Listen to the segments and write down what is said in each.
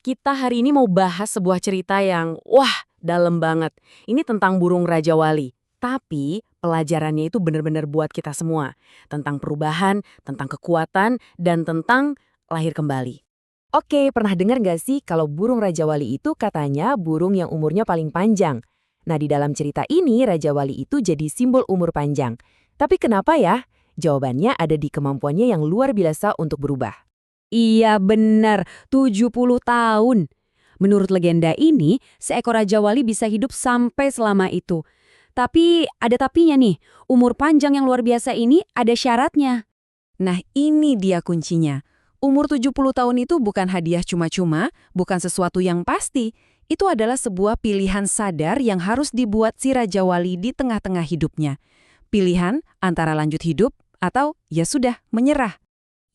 Kita hari ini mau bahas sebuah cerita yang, wah, dalam banget. Ini tentang burung Raja Wali. Tapi pelajarannya itu benar-benar buat kita semua. Tentang perubahan, tentang kekuatan, dan tentang lahir kembali. Oke, pernah dengar nggak sih kalau burung Raja Wali itu katanya burung yang umurnya paling panjang? Nah, di dalam cerita ini Raja Wali itu jadi simbol umur panjang. Tapi kenapa ya? Jawabannya ada di kemampuannya yang luar biasa untuk berubah. Iya benar, 70 tahun. Menurut legenda ini, seekor Raja Wali bisa hidup sampai selama itu. Tapi ada tapinya nih, umur panjang yang luar biasa ini ada syaratnya. Nah, ini dia kuncinya. Umur 70 tahun itu bukan hadiah cuma-cuma, bukan sesuatu yang pasti. Itu adalah sebuah pilihan sadar yang harus dibuat si Raja Wali di tengah-tengah hidupnya. Pilihan antara lanjut hidup atau ya sudah, menyerah.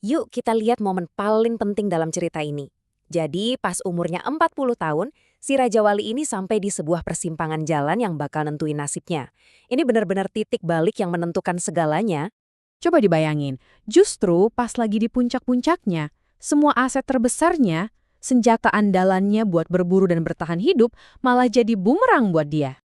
Yuk kita lihat momen paling penting dalam cerita ini. Jadi pas umurnya 40 tahun, si Raja Wali ini sampai di sebuah persimpangan jalan yang bakal nentuin nasibnya. Ini benar-benar titik balik yang menentukan segalanya. Coba dibayangin, justru pas lagi di puncak-puncaknya, semua aset terbesarnya, senjata andalannya buat berburu dan bertahan hidup, malah jadi bumerang buat dia.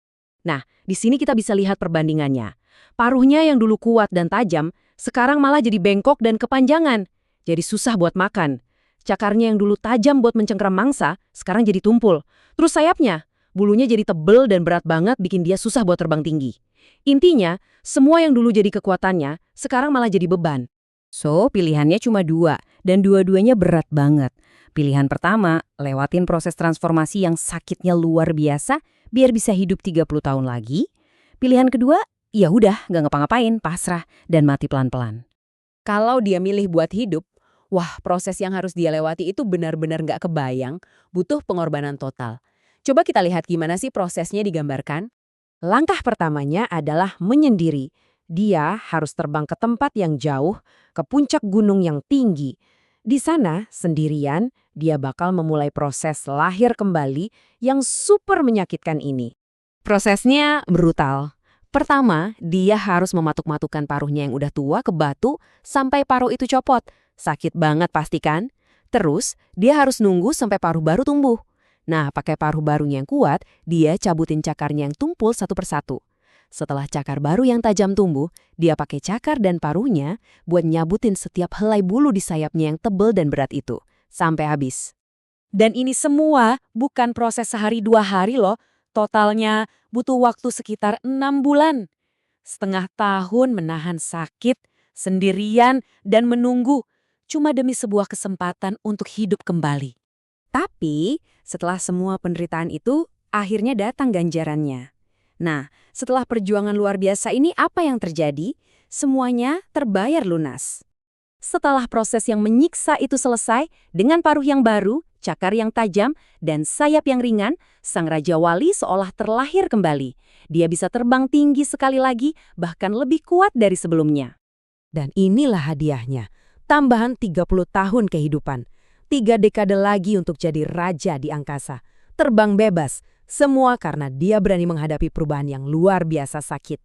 Nah, di sini kita bisa lihat perbandingannya. Paruhnya yang dulu kuat dan tajam, sekarang malah jadi bengkok dan kepanjangan. Jadi susah buat makan. Cakarnya yang dulu tajam buat mencengkeram mangsa, sekarang jadi tumpul. Terus sayapnya, bulunya jadi tebel dan berat banget bikin dia susah buat terbang tinggi. Intinya, semua yang dulu jadi kekuatannya, sekarang malah jadi beban. So, pilihannya cuma dua, dan dua-duanya berat banget. Pilihan pertama, lewatin proses transformasi yang sakitnya luar biasa, biar bisa hidup 30 tahun lagi. Pilihan kedua, ya udah, nggak ngapa-ngapain, pasrah, dan mati pelan-pelan. Kalau dia milih buat hidup, wah, proses yang harus dia lewati itu benar-benar nggak kebayang, butuh pengorbanan total. Coba kita lihat gimana sih prosesnya digambarkan. Langkah pertamanya adalah menyendiri. Dia harus terbang ke tempat yang jauh, ke puncak gunung yang tinggi. Di sana, sendirian, dia bakal memulai proses lahir kembali yang super menyakitkan ini. Prosesnya brutal. Pertama, dia harus mematuk-matukkan paruhnya yang udah tua ke batu sampai paruh itu copot. Sakit banget pasti kan? Terus, dia harus nunggu sampai paruh baru tumbuh. Nah, pakai paruh barunya yang kuat, dia cabutin cakarnya yang tumpul satu persatu. Setelah cakar baru yang tajam tumbuh, dia pakai cakar dan paruhnya buat nyabutin setiap helai bulu di sayapnya yang tebal dan berat itu, sampai habis. Dan ini semua bukan proses sehari 2 hari loh, totalnya butuh waktu sekitar 6 bulan. Setengah tahun menahan sakit, sendirian, dan menunggu, cuma demi sebuah kesempatan untuk hidup kembali. Tapi, setelah semua penderitaan itu, akhirnya datang ganjarannya. Nah, setelah perjuangan luar biasa ini apa yang terjadi? Semuanya terbayar lunas. Setelah proses yang menyiksa itu selesai, dengan paruh yang baru, cakar yang tajam, dan sayap yang ringan, Sang Raja Wali seolah terlahir kembali. Dia bisa terbang tinggi sekali lagi, bahkan lebih kuat dari sebelumnya. Dan inilah hadiahnya, tambahan 30 tahun kehidupan. 3 dekade lagi untuk jadi raja di angkasa. Terbang bebas, semua karena dia berani menghadapi perubahan yang luar biasa sakit.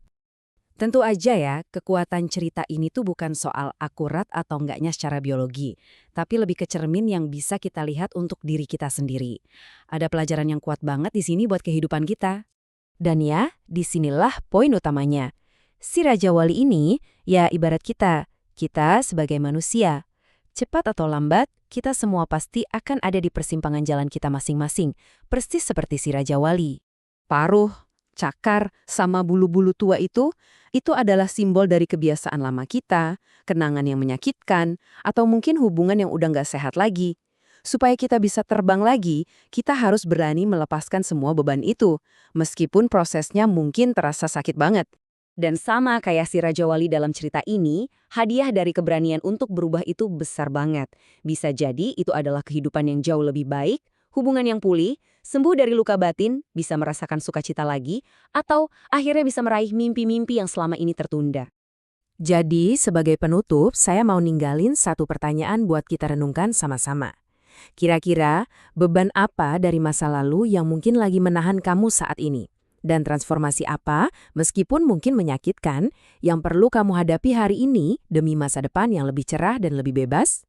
Tentu aja ya, kekuatan cerita ini tuh bukan soal akurat atau enggaknya secara biologi, tapi lebih ke cermin yang bisa kita lihat untuk diri kita sendiri. Ada pelajaran yang kuat banget di sini buat kehidupan kita. Dan ya, disinilah poin utamanya. Si Raja Wali ini, ya ibarat kita sebagai manusia. Cepat atau lambat, kita semua pasti akan ada di persimpangan jalan kita masing-masing, persis seperti si Raja Wali. Paruh, cakar, sama bulu-bulu tua itu adalah simbol dari kebiasaan lama kita, kenangan yang menyakitkan, atau mungkin hubungan yang udah nggak sehat lagi. Supaya kita bisa terbang lagi, kita harus berani melepaskan semua beban itu, meskipun prosesnya mungkin terasa sakit banget. Dan sama kayak si Raja Wali dalam cerita ini, hadiah dari keberanian untuk berubah itu besar banget. Bisa jadi itu adalah kehidupan yang jauh lebih baik, hubungan yang pulih, sembuh dari luka batin, bisa merasakan sukacita lagi, atau akhirnya bisa meraih mimpi-mimpi yang selama ini tertunda. Jadi, sebagai penutup, saya mau ninggalin satu pertanyaan buat kita renungkan sama-sama. Kira-kira beban apa dari masa lalu yang mungkin lagi menahan kamu saat ini? Dan transformasi apa, meskipun mungkin menyakitkan, yang perlu kamu hadapi hari ini demi masa depan yang lebih cerah dan lebih bebas?